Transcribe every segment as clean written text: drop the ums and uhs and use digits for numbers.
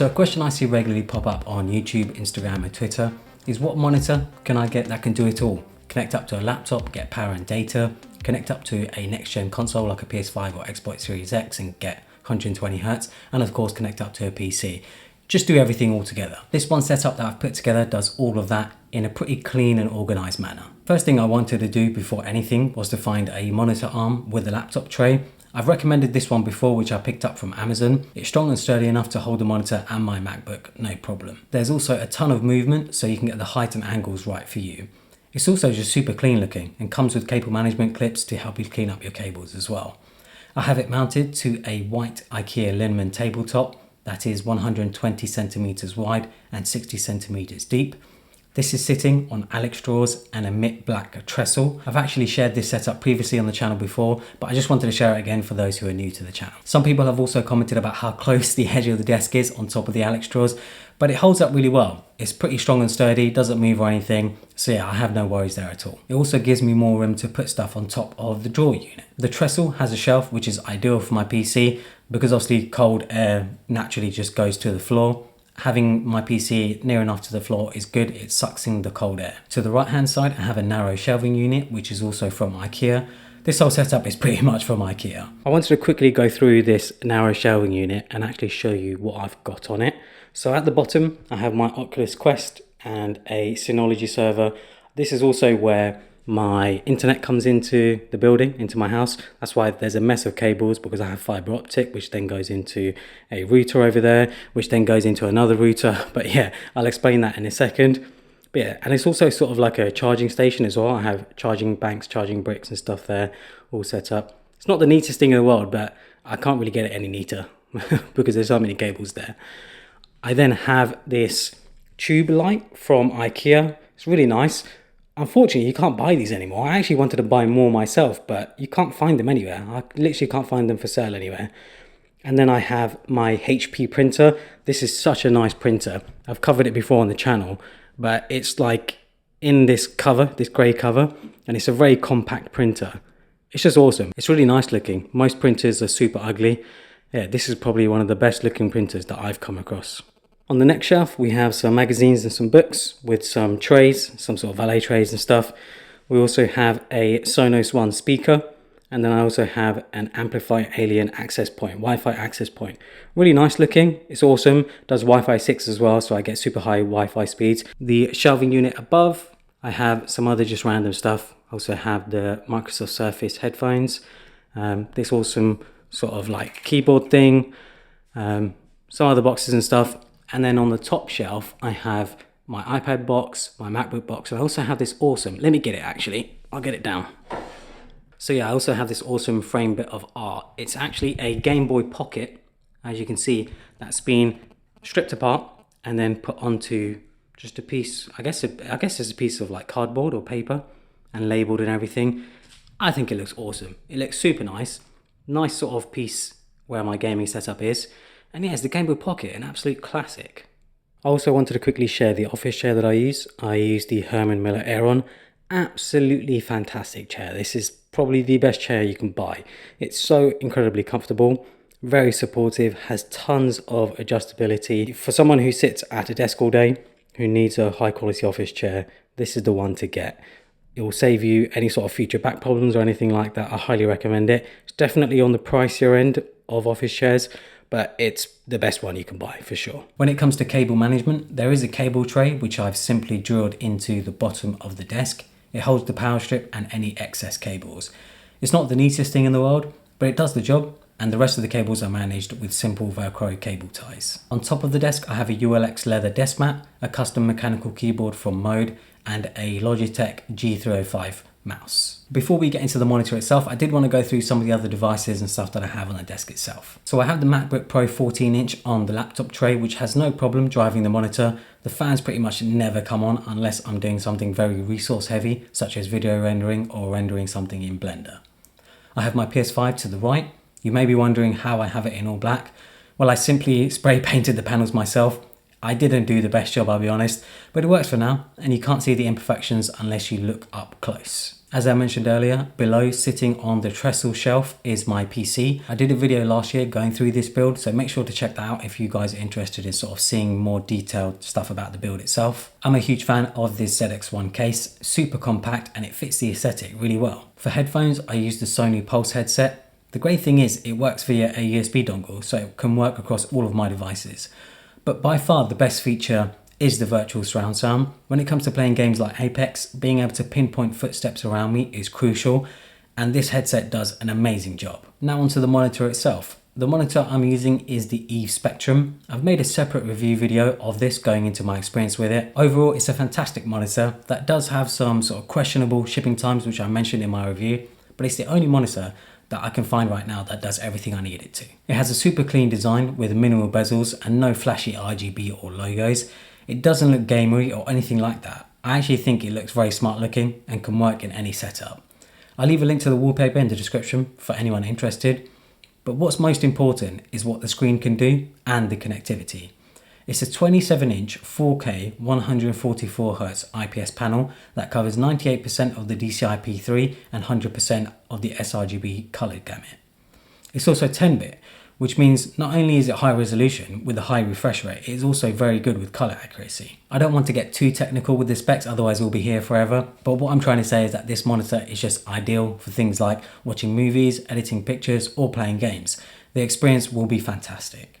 So a question I see regularly pop up on YouTube, Instagram and Twitter is what monitor can I get that can do it all? Connect up to a laptop, get power and data, connect up to a next gen console like a PS5 or Xbox Series X and get 120Hz, and of course connect up to a PC. Just do everything all together. This one setup that I've put together does all of that in a pretty clean and organized manner. First thing I wanted to do before anything was to find a monitor arm with a laptop tray. I've recommended this one before, which I picked up from Amazon. It's strong and sturdy enough to hold the monitor and my MacBook, no problem. There's also a ton of movement, so you can get the height and angles right for you. It's also just super clean looking and comes with cable management clips to help you clean up your cables as well. I have it mounted to a white IKEA Linneman tabletop that is 120 centimeters wide and 60 centimeters deep. This is sitting on Alex drawers and a matte black trestle. I've actually shared this setup previously on the channel before, but I just wanted to share it again for those who are new to the channel. Some people have also commented about how close the edge of the desk is on top of the Alex drawers, but it holds up really well. It's pretty strong and sturdy, doesn't move or anything, so yeah, I have no worries there at all. It also gives me more room to put stuff on top of the drawer unit. The trestle has a shelf, which is ideal for my PC because obviously cold air naturally just goes to the floor. Having my PC near enough to the floor is good, it sucks in the cold air. To the right hand side I have a narrow shelving unit which is also from IKEA. This whole setup is pretty much from IKEA. I wanted to quickly go through this narrow shelving unit and actually show you what I've got on it. So at the bottom I have my Oculus Quest and a Synology server. This is also where my internet comes into the building, into my house. That's why there's a mess of cables, because I have fiber optic, which then goes into a router over there, which then goes into another router. But yeah, I'll explain that in a second. But yeah, and it's also sort of like a charging station as well. I have charging banks, charging bricks and stuff there all set up. It's not the neatest thing in the world, but I can't really get it any neater because there's so many cables there. I then have this tube light from IKEA. It's really nice. Unfortunately, you can't buy these anymore. I actually wanted to buy more myself, but you can't find them anywhere. I literally can't find them for sale anywhere. And then I have my HP printer. This is such a nice printer. I've covered it before on the channel, but it's like in this cover, this grey cover, and it's a very compact printer. It's just awesome. It's really nice looking. Most printers are super ugly. Yeah, this is probably one of the best looking printers that I've come across. On the next shelf, we have some magazines and some books with some trays, some sort of valet trays and stuff. We also have a Sonos One speaker, and then I also have an Amplify Alien access point, Wi-Fi access point. Really nice looking, it's awesome, does Wi-Fi 6 as well, so I get super high Wi-Fi speeds. The shelving unit above, I have some other just random stuff. I also have the Microsoft Surface headphones, this awesome sort of like keyboard thing, some other boxes and stuff. And then on the top shelf, I have my iPad box, my MacBook box, and I also have this awesome, let me get it actually, I'll get it down. So yeah, I also have this awesome frame bit of art. It's actually a Game Boy Pocket, as you can see, that's been stripped apart and then put onto just a piece, I guess it's a piece of like cardboard or paper and labeled and everything. I think it looks awesome. It looks super nice. Nice sort of piece where my gaming setup is. And yeah, it's the Game Boy Pocket, an absolute classic. I also wanted to quickly share the office chair that I use. I use the Herman Miller Aeron. Absolutely fantastic chair. This is probably the best chair you can buy. It's so incredibly comfortable, very supportive, has tons of adjustability. For someone who sits at a desk all day, who needs a high quality office chair, this is the one to get. It will save you any sort of future back problems or anything like that. I highly recommend it. It's definitely on the pricier end of office chairs, but it's the best one you can buy for sure. When it comes to cable management, there is a cable tray which I've simply drilled into the bottom of the desk. It holds the power strip and any excess cables. It's not the neatest thing in the world, but it does the job, and the rest of the cables are managed with simple Velcro cable ties. On top of the desk, I have a ULX leather desk mat, a custom mechanical keyboard from Mode, and a Logitech G305 mouse. Before we get into the monitor itself, I did want to go through some of the other devices and stuff that I have on the desk itself. So I have the MacBook Pro 14-inch on the laptop tray, which has no problem driving the monitor. The fans pretty much never come on unless I'm doing something very resource heavy, such as video rendering or rendering something in Blender. I have my PS5 to the right. You may be wondering how I have it in all black. Well, I simply spray painted the panels myself. I didn't do the best job, I'll be honest, but it works for now, and you can't see the imperfections unless you look up close. As I mentioned earlier, below sitting on the trestle shelf is my PC. I did a video last year going through this build, so make sure to check that out if you guys are interested in sort of seeing more detailed stuff about the build itself. I'm a huge fan of this ZX1 case, super compact and it fits the aesthetic really well. For headphones, I use the Sony Pulse headset. The great thing is it works via a USB dongle, so it can work across all of my devices. But by far the best feature is the virtual surround sound. When it comes to playing games like Apex, being able to pinpoint footsteps around me is crucial, and this headset does an amazing job. Now onto the monitor itself. The monitor I'm using is the Eve Spectrum. I've made a separate review video of this going into my experience with it. Overall, it's a fantastic monitor that does have some sort of questionable shipping times, which I mentioned in my review, but it's the only monitor that I can find right now that does everything I need it to. It has a super clean design with minimal bezels and no flashy RGB or logos. It doesn't look gamery or anything like that. I actually think it looks very smart looking and can work in any setup. I'll leave a link to the wallpaper in the description for anyone interested. But what's most important is what the screen can do and the connectivity. It's a 27-inch 4K 144Hz IPS panel that covers 98% of the DCI-P3 and 100% of the sRGB color gamut. It's also 10-bit, which means not only is it high resolution with a high refresh rate, it is also very good with color accuracy. I don't want to get too technical with the specs, otherwise we'll be here forever, but what I'm trying to say is that this monitor is just ideal for things like watching movies, editing pictures, or playing games. The experience will be fantastic.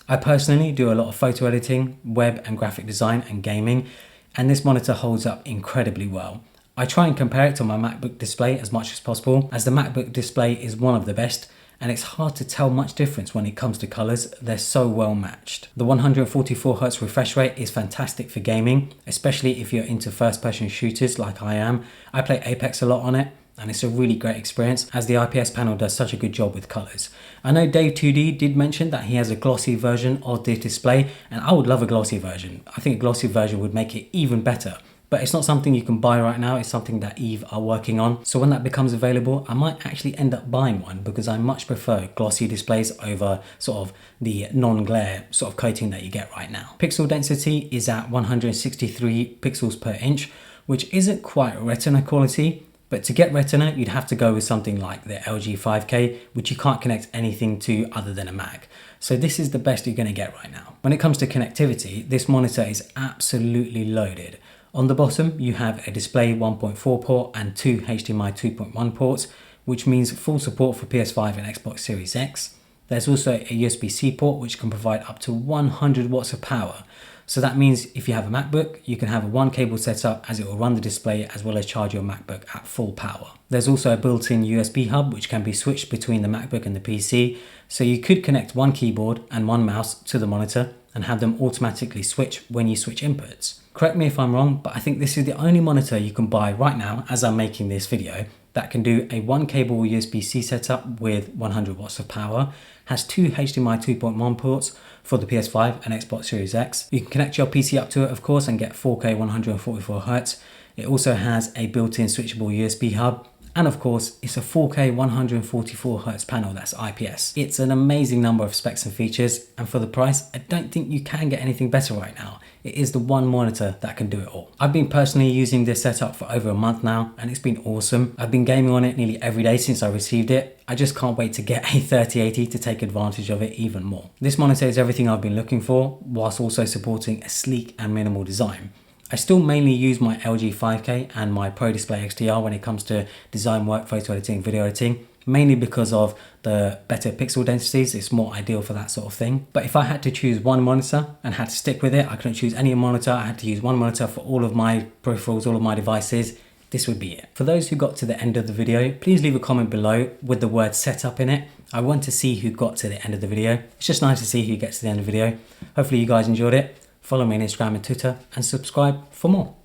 I personally do a lot of photo editing, web and graphic design and gaming, and this monitor holds up incredibly well. I try and compare it to my MacBook display as much as possible, as the MacBook display is one of the best, and it's hard to tell much difference when it comes to colors. They're so well matched. The 144Hz refresh rate is fantastic for gaming, especially if you're into first-person shooters like I am. I play Apex a lot on it, and it's a really great experience as the IPS panel does such a good job with colors. I know Dave2D did mention that he has a glossy version of the display, and I would love a glossy version. I think a glossy version would make it even better. But it's not something you can buy right now, it's something that Eve are working on. So when that becomes available, I might actually end up buying one because I much prefer glossy displays over sort of the non-glare sort of coating that you get right now. Pixel density is at 163 pixels per inch, which isn't quite Retina quality, but to get Retina, you'd have to go with something like the LG 5K, which you can't connect anything to other than a Mac. So this is the best you're gonna get right now. When it comes to connectivity, this monitor is absolutely loaded. On the bottom, you have a display 1.4 port and two HDMI 2.1 ports, which means full support for PS5 and Xbox Series X. There's also a USB-C port, which can provide up to 100 watts of power. So that means if you have a MacBook, you can have a one cable setup as it will run the display as well as charge your MacBook at full power. There's also a built-in USB hub, which can be switched between the MacBook and the PC. So you could connect one keyboard and one mouse to the monitor and have them automatically switch when you switch inputs. Correct me if I'm wrong, but I think this is the only monitor you can buy right now as I'm making this video that can do a one cable USB-C setup with 100 watts of power, has two HDMI 2.1 ports for the PS5 and Xbox Series X. You can connect your PC up to it, of course, and get 4K 144Hz. It also has a built-in switchable USB hub. And of course, it's a 4K 144Hz panel that's IPS. It's an amazing number of specs and features, and for the price, I don't think you can get anything better right now. It is the one monitor that can do it all. I've been personally using this setup for over a month now, and it's been awesome. I've been gaming on it nearly every day since I received it. I just can't wait to get a 3080 to take advantage of it even more. This monitor is everything I've been looking for, whilst also supporting a sleek and minimal design. I still mainly use my LG 5K and my Pro Display XDR when it comes to design work, photo editing, video editing, mainly because of the better pixel densities. It's more ideal for that sort of thing. But if I had to choose one monitor and had to stick with it, I couldn't choose any monitor. I had to use one monitor for all of my peripherals, all of my devices. This would be it. For those who got to the end of the video, please leave a comment below with the word setup in it. I want to see who got to the end of the video. It's just nice to see who gets to the end of the video. Hopefully you guys enjoyed it. Follow me on Instagram and Twitter and subscribe for more.